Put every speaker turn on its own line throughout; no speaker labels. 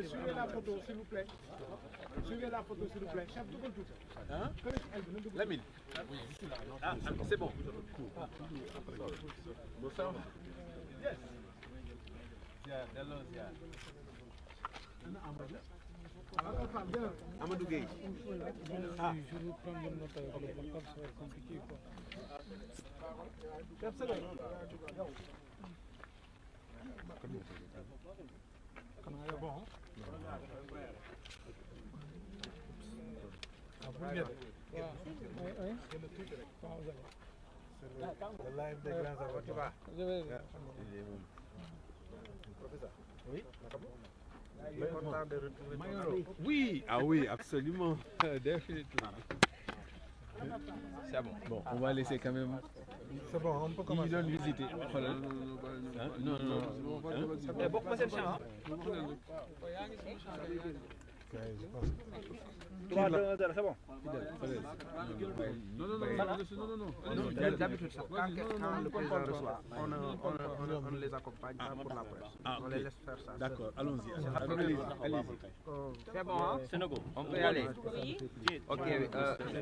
Suivez la photo, s'il vous plaît. Suivez la photo, s'il vous plaît. Chef, double tout. Hein?
Lamine. Oui, je suis là. Ah, c'est bon. Yes. Amadou Gueye. Ah.
Je vais prendre une note avec le portable, ça va être compliqué, quoi. Chef, c'est bon. Bon, hein? Oui. Le live des grands avocats. Professeur. Oui.
Oui, ah oui, absolument. Définitivement. C'est bon. Bon, on va laisser quand même.
C'est bon, on peut commencer.
Ils donnent visiter. Non, non. C'est bon, c'est le champ. C'est bon. Non.
D'habitude, quand le président reçoit, on les accompagne pour la presse. On les laisse faire ça.
D'accord, allons-y.
C'est bon, hein? On peut y aller. Ok,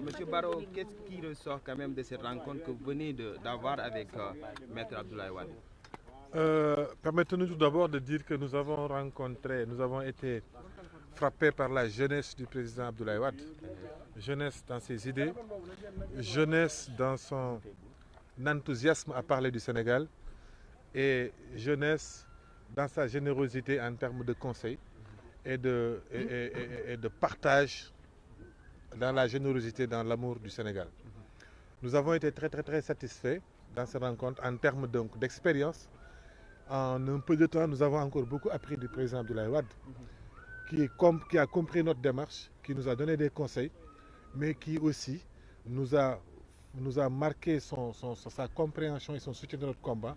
Monsieur Barrow, qu'est-ce qui ressort quand même de cette rencontre que vous venez d'avoir avec Maître Abdoulaye Wade?
Permettez-nous tout d'abord de dire que nous avons été frappés par la jeunesse du président Abdoulaye Wade, jeunesse dans ses idées, jeunesse dans son enthousiasme à parler du Sénégal et jeunesse dans sa générosité en termes de conseils et de partage dans la générosité, dans l'amour du Sénégal. Nous avons été très satisfaits dans cette rencontre en termes donc d'expérience. En un peu de temps, nous avons encore beaucoup appris du président Abdoulaye Wade, qui a compris notre démarche, qui nous a donné des conseils, mais qui aussi nous a marqué sa compréhension et son soutien de notre combat,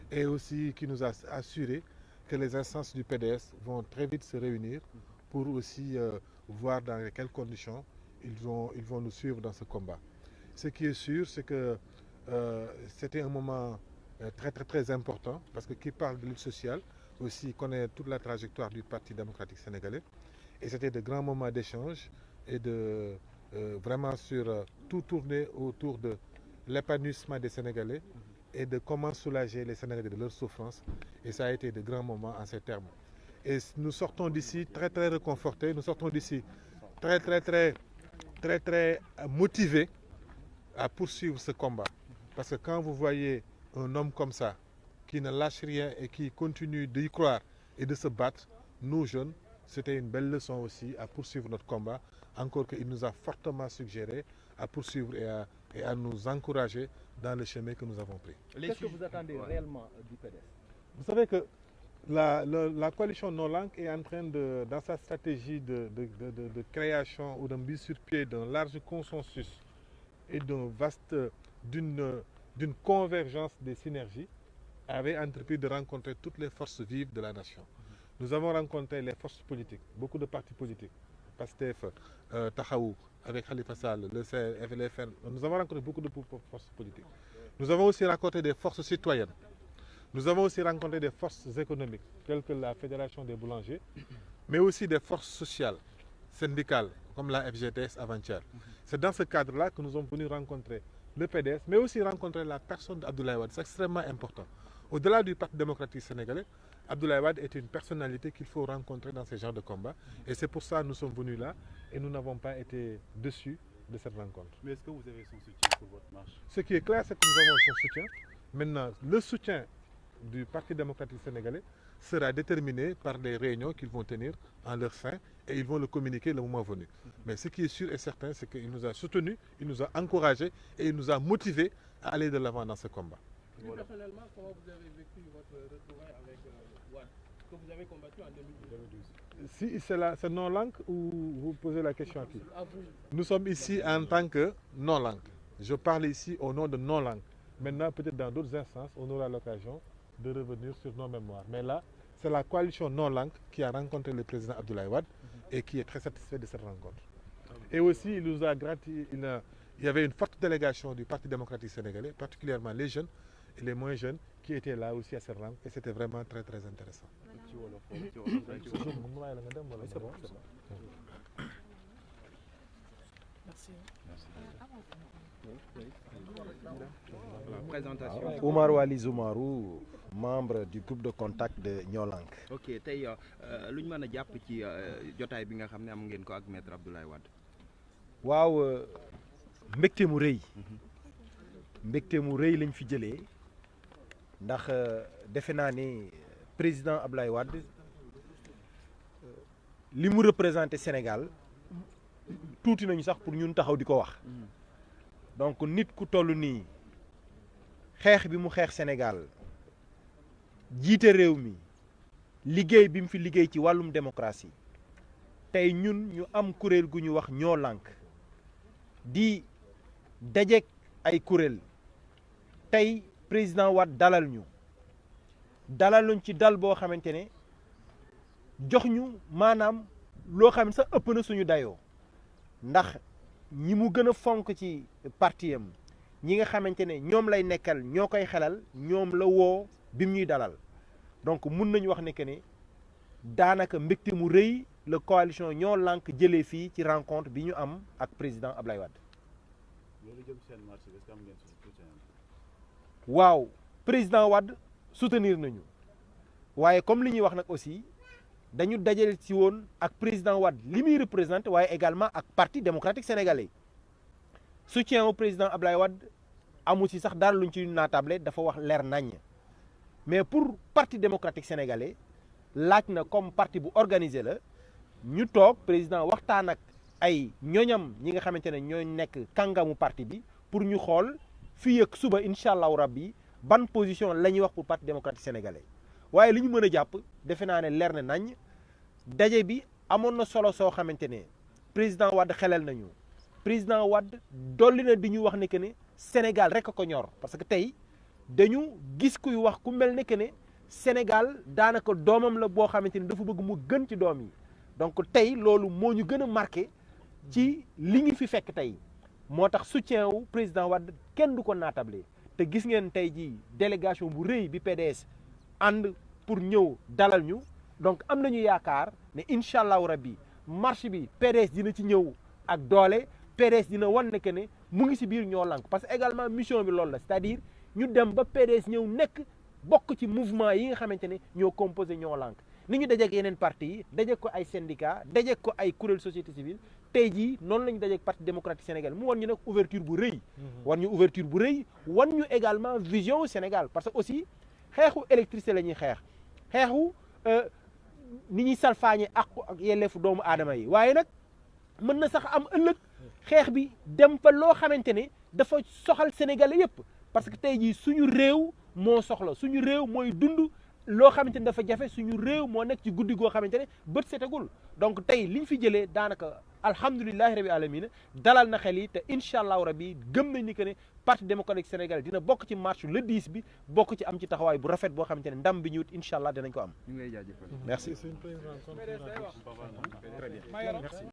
et aussi qui nous a assuré que les instances du PDS vont très vite se réunir pour aussi voir dans quelles conditions ils vont nous suivre dans ce combat. Ce qui est sûr, c'est que c'était un moment très important, parce que qui parle de lutte sociale aussi connaît toute la trajectoire du Parti démocratique sénégalais, et c'était de grands moments d'échange et de vraiment sur tout tourner autour de l'épanouissement des Sénégalais et de comment soulager les Sénégalais de leurs souffrances, et ça a été de grands moments en ces termes. Et nous sortons d'ici très réconfortés, nous sortons d'ici très motivés à poursuivre ce combat, parce que quand vous voyez un homme comme ça qui ne lâche rien et qui continue d'y croire et de se battre, nous jeunes, c'était une belle leçon aussi à poursuivre notre combat, encore qu'il nous a fortement suggéré à poursuivre et à nous encourager dans le chemin que nous avons pris.
Qu'est-ce que vous attendez réellement du PDS?
Vous savez que la coalition non langue est en train dans sa stratégie de création ou de mise sur pied d'un large consensus et d'une convergence des synergies, avait entrepris de rencontrer toutes les forces vives de la nation. Nous avons rencontré les forces politiques, beaucoup de partis politiques, PASTEF, Tahaou, avec Khalifa Sall, le FLFN. Nous avons rencontré beaucoup de forces politiques. Nous avons aussi rencontré des forces citoyennes. Nous avons aussi rencontré des forces économiques, telles que la Fédération des boulangers, mais aussi des forces sociales, syndicales, comme la FGTS avant-hier. C'est dans ce cadre-là que nous sommes venus rencontrer le PDS, mais aussi rencontrer la personne d'Abdoulaye Wade. C'est extrêmement important. Au-delà du Parti démocratique sénégalais, Abdoulaye Wade est une personnalité qu'il faut rencontrer dans ce genre de combat. Et c'est pour ça que nous sommes venus là et nous n'avons pas été déçus de cette rencontre.
Mais est-ce que vous avez son soutien pour votre marche?
Ce qui est clair, c'est que nous avons son soutien. Maintenant, le soutien du Parti démocratique sénégalais sera déterminé par les réunions qu'ils vont tenir en leur sein et ils vont le communiquer le moment venu. Mais ce qui est sûr et certain, c'est qu'il nous a soutenus, il nous a encouragés et il nous a motivés à aller de l'avant dans ce combat.
Plus personnellement, comment vous avez vécu votre retrouvaille avec Wade, que vous avez combattu en 2012?
Si c'est non-langue ou vous posez la question à qui?
À vous.
Nous sommes ici en tant que non-langue. Je parle ici au nom de non-langue. Maintenant, peut-être dans d'autres instances, on aura l'occasion de revenir sur nos mémoires. Mais là, c'est la coalition non-langue qui a rencontré le président Abdoulaye Wade et qui est très satisfait de cette rencontre. Et aussi, il nous a grati, il y avait une forte délégation du Parti démocratique sénégalais, particulièrement les jeunes et les moins jeunes, qui étaient là aussi à cette rencontre, et c'était vraiment très très intéressant.
Présentation.
Oumar Wali Zoumarou, membre du groupe de contact de Ñoolank.
ok tey lu ñu mën a jàpp ci jotaay bi nga xam ne am ngeen ko ak maître Abdoulaye Wade.
waaw mbégte mu rëy lañ fi jëlee ndax defe naa ni président Abdoulaye Wade li mu représenté Sénégal tuuti nañu sax pour ñun taxaw di ko wax donc nit ku toll nii xeex bi mu xeex Sénégal jiite réew mi liggéey bi mu fi liggéey ci wàllum démocratie tey ñun ñu am kuréel gu ñu wax ñoo lànk di dajeek ay kuréel tey président Wade dalaluñ ci dal boo xamante ne jox ñu maanaam loo xam ne sax ëpp na suñu dayoo ndax ñi mu gën a fonk ci parti am ñi nga xamante ne ñoom lay nekkal ñoo koy xelal ñoom la woo bi mu ñuy dalal donc mun nañu wax ne que ne daanaka mbégte mu rëy la coalition ñoo lànk jëlee fii ci rencontre bi ñu am ak président Abdoulaye Wade. waaw président Wade soutenir nañu waaye comme li ñuy wax nag aussi dañu dajale ci woon ak président Wade li muy représenté waaye également ak parti démocratique sénégalais soutien au président Abdoulaye Wade amu ci sax dara luñ ci naatable dafa wax leer naññ mais pour parti démocratique sénégalais laaj na comme parti bu organisé la ñu toog président waxtaan ak ay ñoñam ñi nga xamante ne ñooy nekk kàngamu parti bi pour ñu xool fii ak suba incha allahu rabbi ban position la ñuy wax pour parti démocratique sénégalais waaye li ñu mën a jàpp defe naa ne leer na nañ daje bi amoon na solo soo xamante ne président Wade xelal nañu président Wade dolli na di ñu wax ne que ne Sénégal rek a ko ñor parce que tey dañu gis kuy wax ku mel ne que ne Sénégal daanaka doomam la boo xamante ni dafa bëgg mu gën ci doom yi donc tey loolu moo ñu gën a marqué ci li ñu fi fekk tey moo tax soutien wu président Wade kenn du ko naatable te gis ngeen tey ji délégation bu rëy bi PDS ànd pour ñëw dalal ñu donc am nañu yaakaar ne incha allahu rabbi marche bi PDS dina ci ñëw ak doole PDS dina wan ne que ne mu ngi si biir ñoo lànk parce que également mission bi loolu la c'est-à-dire ñu dem ba PDS ñëw nekk bokk ci mouvement yi nga xamante ne ñoo composé ñoo lànk ni ñu dajeek yeneen parti yi dajeek ko ay syndicat dajeek ko ay kuréel société civile tey jii noonu la ñu dajeek parti démocratique sénégal mu wan ñu nag ouverture bu rëy wan ñu ouverture bu rëy wan ñu également vision Sénégal parce que aussi xeexu électricité la ñuy xeexu ni ñuy salfaañe ak yelleefu doomu aadama yi waaye nag mën na sax am ëllëg xeex bi dem fa loo xamante ne dafa soxal sénégalais yépp parce que tey jii suñu réew moo soxla suñu réew mooy dund loo xamante ne dafa jafe suñu réew moo nekk ci guddi goo xamante ne bët setagul donc tey liñ fi jëlee daanaka alhamdulilahi rabi alamina dalal na xel yi te incha allahu rabi gëm nañ ni que ne parti démocratique sénégalais dina bokk ci marche le 10 bi bokk ci am ci taxawaay bu rafet boo xamante ne ndam bi ñu wut incha allah dinañ ko am.
ñu ngi lay jaajëfal.
merci.
C'est une première rencontre.
Très bien.
Merci.